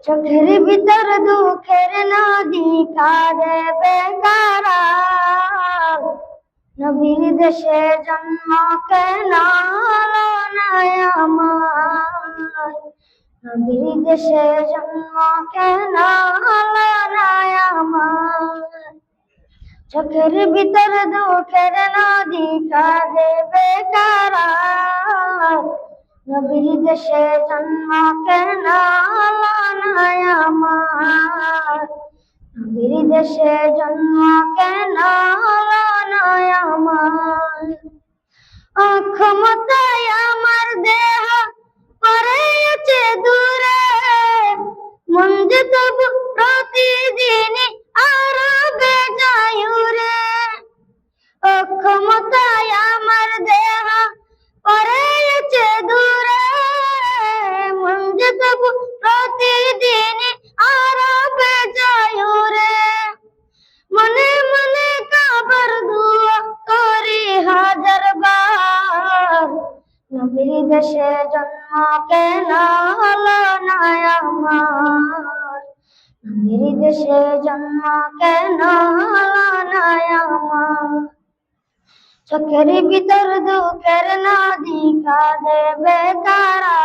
চোখের ভিতর দুঃখের নদী কাঁদে বেকারা, নবীর দেশে জন্ম কেন হলো না আমার, নবীর দেশে জন্ম কেন হলো না আমার। চোখের ভিতর দুঃখের নদী কাঁদে বেকারা, নবীর দেশে জন্ম কেন হলো না আমার, নবীর দেশে জন্ম কেন হলো না আমার। অক্ষমতায় আমার দেহ পড়েছে দূরে, মন যে তবু প্রতিদিন আরো বেজায় উড়ে। অক্ষমতায় আমার দেহ পড়েছে দূরে, মন যে তবু প্রতিদিন আরো বেজায় উড়ে। মনে মনে কাবার দুয়া করি হাজার বার, নবীর দেশে জন্ম কেন হলো না আমার, নবীর দেশে জন্ম কেন হলো না আমার। চোখের ভিতর দুঃখের নদী কাঁদে বেকারা,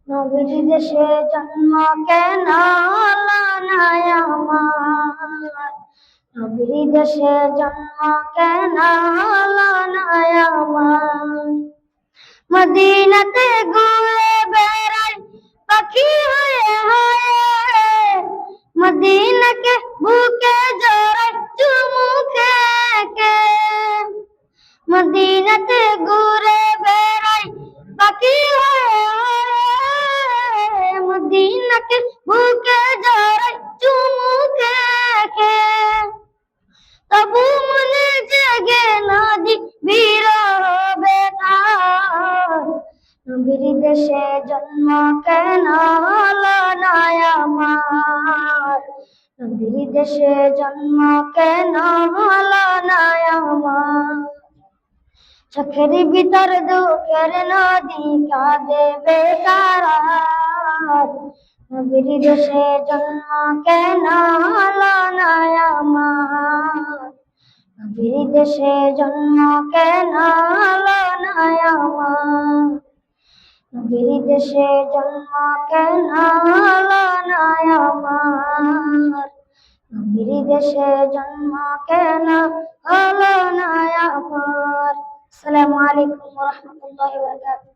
নবীর দেশে জন্ম কেন হলো না আমার, নবীর দেশে জন্ম কেন হলো না আমার। মদিনাতে ঘুরে বেড়াই পাখি হয়ে হয়ে, মদিনাকে বুকে জড়াই চুমু খেয়ে। মদিনাতে ঘুরে বেড়াই পাখি হয়ে হয়ে, মদিনাকে বুকে জড়াই চুমু খেয়ে। তবু মনে জেগে নদী বিরহ বেকার, নবীর দেশে জন্ম কেন হলো না আমার, নবীর দেশে জন্ম কেন হলো না আমার। চোখের ভিতর দুঃখের নদী কাঁদে বেকারা, নবীর দেশে জন্ম কেন হলো না আমার, নবীর দেশে জন্ম কেন হলো না আমার, নবীর দেশে জন্ম কেন হলো না আমার, নবীর দেশে জন্ম কেন হলো না আমার। আসসালামু আলাইকুম ওয়া রাহমাতুল্লাহি ওয়া বারাকাতুহু।